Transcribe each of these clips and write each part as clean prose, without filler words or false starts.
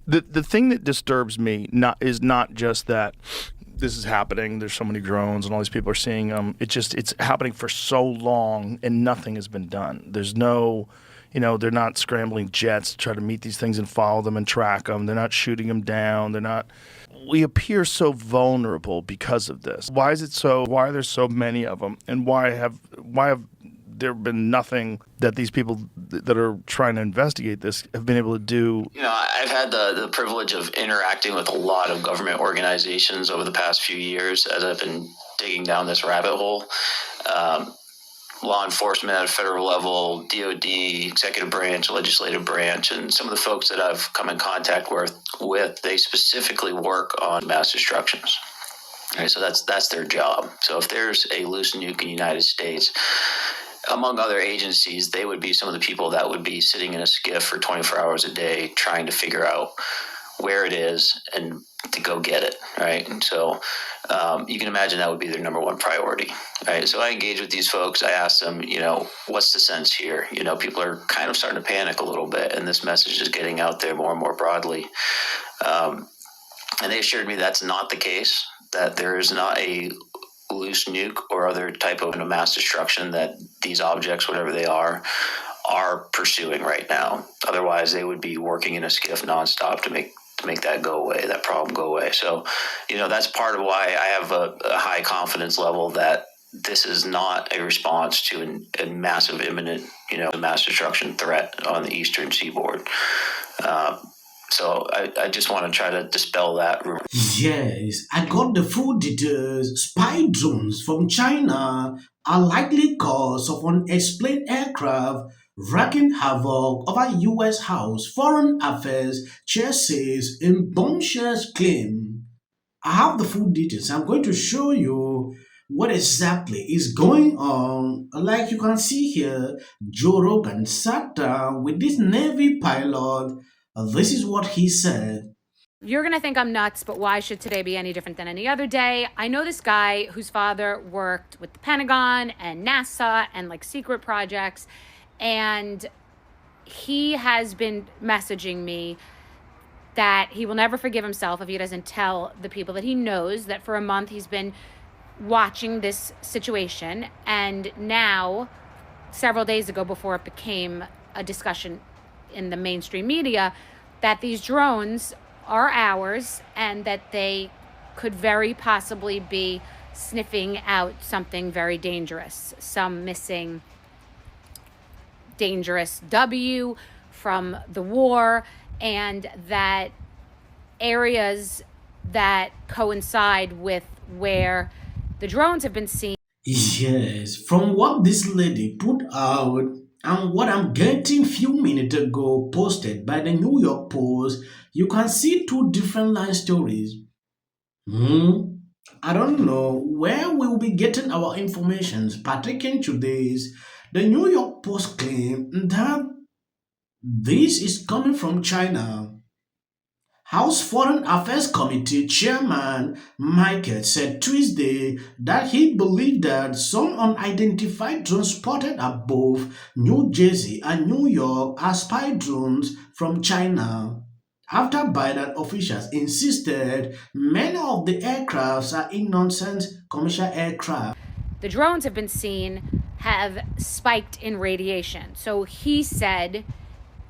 The thing that disturbs me is not just that this is happening. There's so many drones and all these people are seeing them. It's happening for so long and nothing has been done. There's no, they're not scrambling jets to try to meet these things and follow them and track them. They're not shooting them down. We appear so vulnerable because of this. Why are there so many of them? And why have there been nothing that these people that are trying to investigate this have been able to do? I've had the privilege of interacting with a lot of government organizations over the past few years as I've been digging down this rabbit hole. Law enforcement at a federal level, DOD, executive branch, legislative branch, and some of the folks that I've come in contact with, they specifically work on mass destructions. Right, so that's their job. So if there's a loose nuke in the United States, among other agencies, they would be some of the people that would be sitting in a skiff for 24 hours a day trying to figure out where it is and to go get it, right? And so you can imagine that would be their number one priority, right? So I engage with these folks. I ask them, what's the sense here? People are kind of starting to panic a little bit, and this message is getting out there more and more broadly. And they assured me that's not the case, that there is not a loose nuke or other type of mass destruction that these objects, whatever they are pursuing right now. Otherwise, they would be working in a skiff nonstop to make that go away, that problem go away. So, that's part of why I have a high confidence level that this is not a response to a massive imminent, mass destruction threat on the eastern seaboard. So I just want to try to dispel that rumor. Yes, I got the full details. Spy drones from China are likely cause of unexplained aircraft wreaking havoc over U.S. House Foreign Affairs chair says in bombshells claim. I have the full details. I'm going to show you what exactly is going on. Like you can see here, Joe Rogan sat down with this Navy pilot. This is what he said. You're going to think I'm nuts, but why should today be any different than any other day? I know this guy whose father worked with the Pentagon and NASA and secret projects, and he has been messaging me that he will never forgive himself if he doesn't tell the people that he knows that for a month he's been watching this situation. And now, several days ago, before it became a discussion in the mainstream media, that these drones are ours and that they could very possibly be sniffing out something very dangerous, some missing dangerous W from the war, and that areas that coincide with where the drones have been seen. Yes, from what this lady put out and what I'm getting few minutes ago posted by the New York Post, you can see two different line stories. I don't know where we will be getting our information pertaining to this. The New York Post claimed that this is coming from China. House Foreign Affairs Committee Chairman Michael said Tuesday that he believed that some unidentified drones spotted above New Jersey and New York are spy drones from China. After Biden officials insisted many of the aircrafts are innocent commercial aircraft. The drones have been seen have spiked in radiation. So he said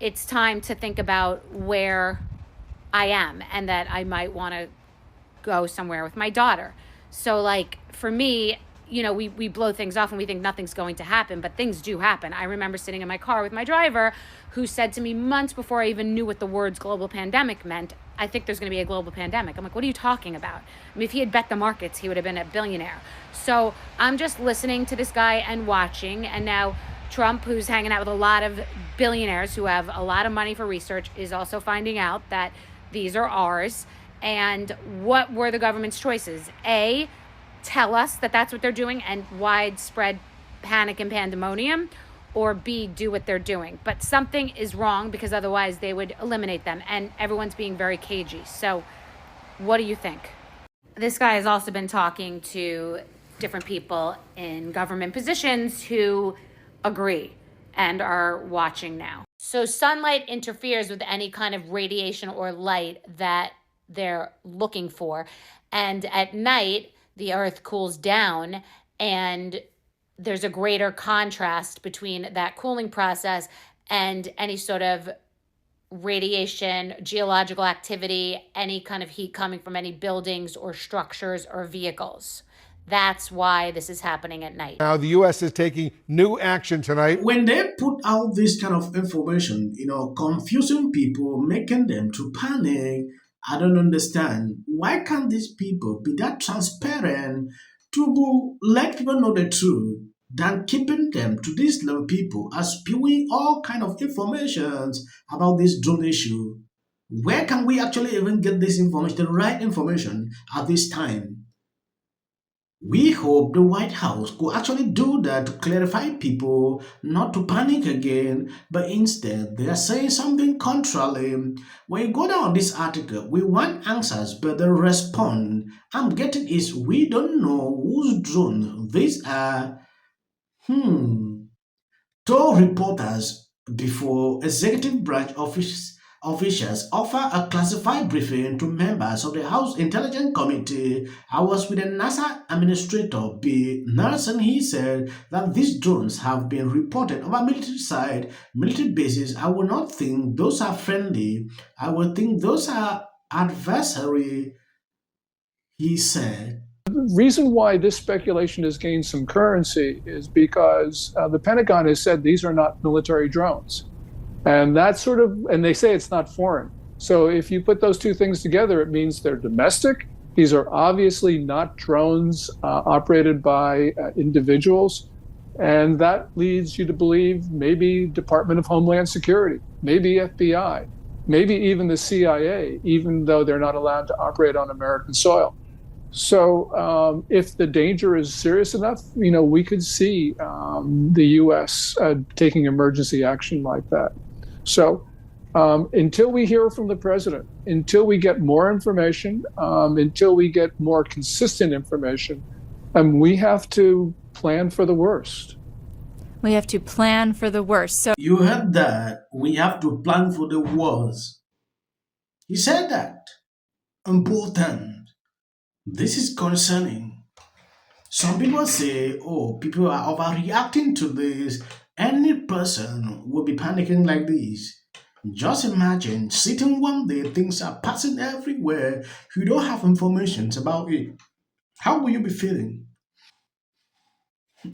it's time to think about where I am and that I might want to go somewhere with my daughter. So for me, we blow things off and we think nothing's going to happen, but things do happen. I remember sitting in my car with my driver who said to me months before I even knew what the words global pandemic meant, I think there's going to be a global pandemic. I'm like, what are you talking about? I mean, if he had bet the markets, he would have been a billionaire. So I'm just listening to this guy and watching. And now Trump, who's hanging out with a lot of billionaires who have a lot of money for research, is also finding out that these are ours. And what were the government's choices? A, tell us that that's what they're doing and widespread panic and pandemonium, or B, do what they're doing. But something is wrong because otherwise they would eliminate them. And everyone's being very cagey. So what do you think? This guy has also been talking to different people in government positions who agree and are watching now. So sunlight interferes with any kind of radiation or light that they're looking for. And at night, the earth cools down and there's a greater contrast between that cooling process and any sort of radiation, geological activity, any kind of heat coming from any buildings or structures or vehicles. That's why this is happening at night. Now, the U.S. is taking new action tonight. When they put out this kind of information, confusing people, making them to panic, I don't understand. Why can't these people be that transparent to let people know the truth than keeping them to these little people are spewing all kind of informations about this drone issue? Where can we actually even get this information, the right information at this time? We hope the White House could actually do that to clarify people, not to panic again, but instead they are saying something contrary. When you go down this article, we want answers, but the response I'm getting is we don't know whose drone these are. Told reporters before executive branch officials offer a classified briefing to members of the House Intelligence Committee. I was with the NASA Administrator B. Nelson. He said that these drones have been reported over military bases. I would not think those are friendly. I would think those are adversary, he said. The reason why this speculation has gained some currency is because the Pentagon has said these are not military drones. And that's and they say it's not foreign. So if you put those two things together, it means they're domestic. These are obviously not drones operated by individuals. And that leads you to believe maybe Department of Homeland Security, maybe FBI, maybe even the CIA, even though they're not allowed to operate on American soil. So if the danger is serious enough, we could see the U.S. Taking emergency action like that. So until we hear from the president, until we get more information, until we get more consistent information, we have to plan for the worst. We have to plan for the worst. So You heard that. We have to plan for the worst. He said that. Important. This is concerning. Some people say, people are overreacting to this. Any person will be panicking like this. Just imagine sitting one day, things are passing everywhere. You don't have information about it. How will you be feeling?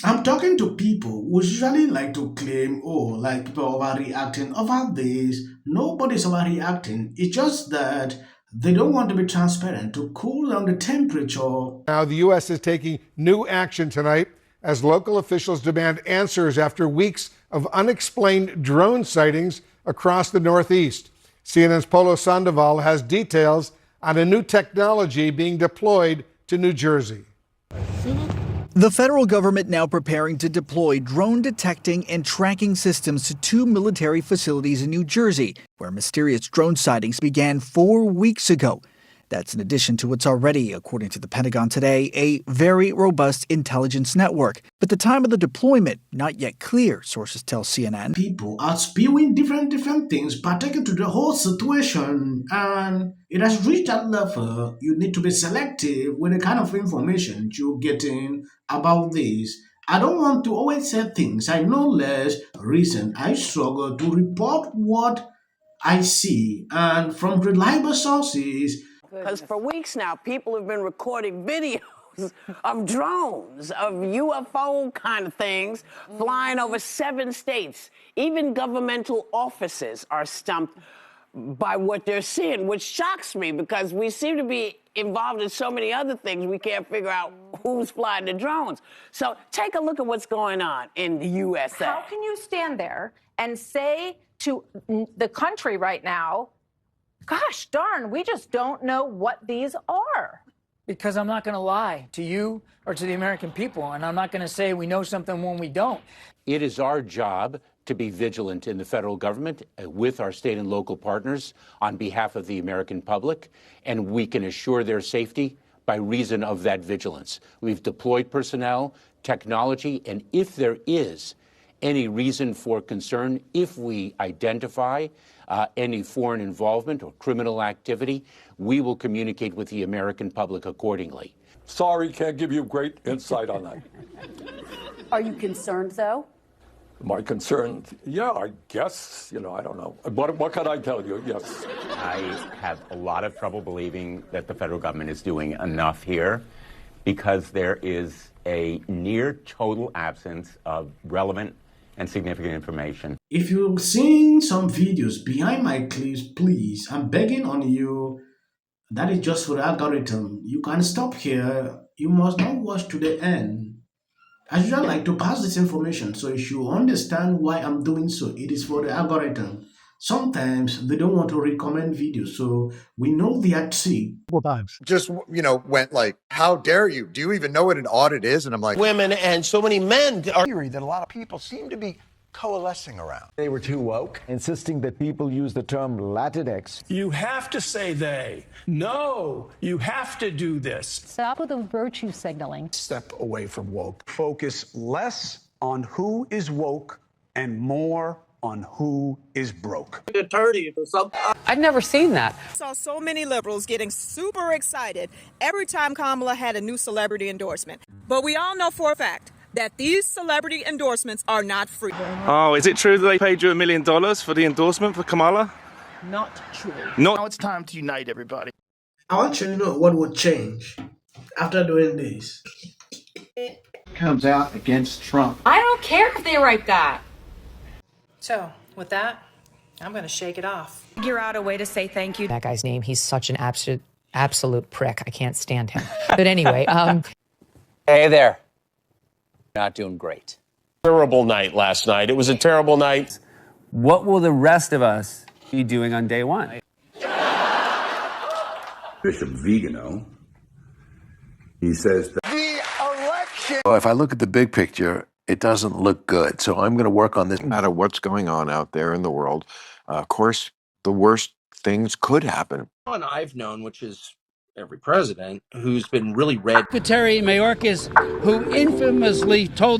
I'm talking to people who usually like to claim, like people are overreacting over this. Nobody's overreacting. It's just that they don't want to be transparent to cool down the temperature. Now, the U.S. is taking new action tonight as local officials demand answers after weeks of unexplained drone sightings across the Northeast. CNN's Polo Sandoval has details on a new technology being deployed to New Jersey. The federal government now preparing to deploy drone detecting and tracking systems to 2 military facilities in New Jersey, where mysterious drone sightings began 4 weeks ago. That's in addition to what's already, according to the Pentagon today, a very robust intelligence network. But the time of the deployment, not yet clear, sources tell CNN. People are spewing different things pertaining to the whole situation, and it has reached that level. You need to be selective with the kind of information you're getting about this. I don't want to always say things I know less. Reason I struggle to report what I see, and from reliable sources. Because for weeks now, people have been recording videos of drones, of UFO kind of things flying over 7 states. Even governmental offices are stumped by what they're seeing, which shocks me because we seem to be involved in so many other things we can't figure out who's flying the drones. So take a look at what's going on in the USA. How can you stand there and say to the country right now, gosh darn, we just don't know what these are? Because I'm not going to lie to you or to the American people, and I'm not going to say we know something when we don't. It is our job to be vigilant in the federal government with our state and local partners on behalf of the American public, and we can assure their safety by reason of that vigilance. We've deployed personnel, technology, and if there is any reason for concern. If we identify any foreign involvement or criminal activity, we will communicate with the American public accordingly. Sorry, can't give you great insight on that. Are you concerned, though? My concern, yeah, I guess, I don't know. What can I tell you? Yes. I have a lot of trouble believing that the federal government is doing enough here because there is a near total absence of relevant and significant information. If you've seen some videos behind my clips, please, I'm begging on you. That is just for the algorithm. You can stop here. You must not watch to the end. I usually like to pass this information so you should understand why I'm doing so. It is for the algorithm. Sometimes they don't want to recommend videos, so we know they are sick. Times. Just, went like, how dare you? Do you even know what an audit is? And I'm like, women and so many men are theory that a lot of people seem to be coalescing around. They were too woke, insisting that people use the term Latinx. You have to say they. No, you have to do this. Stop with the virtue signaling. Step away from woke. Focus less on who is woke and more on who is broke. Attorney or something. I've never seen that. I saw so many liberals getting super excited every time Kamala had a new celebrity endorsement. But we all know for a fact that these celebrity endorsements are not free. Oh, is it true that they paid you $1 million for the endorsement for Kamala? Not true. Now it's time to unite everybody. I want you to know what would change after doing this. Comes out against Trump. I don't care if they write that. So, with that, I'm going to shake it off. Figure out a way to say thank you. That guy's name, he's such an absolute prick. I can't stand him. But anyway, Hey there. Not doing great. Terrible night last night. It was a terrible night. What will the rest of us be doing on day one? Bishop Vigano, he says that the election. Well, if I look at the big picture, it doesn't look good. So I'm going to work on this. No matter what's going on out there in the world, of course, the worst things could happen. One I've known, which is every president, who's been really red. Secretary Mayorkas, who infamously told us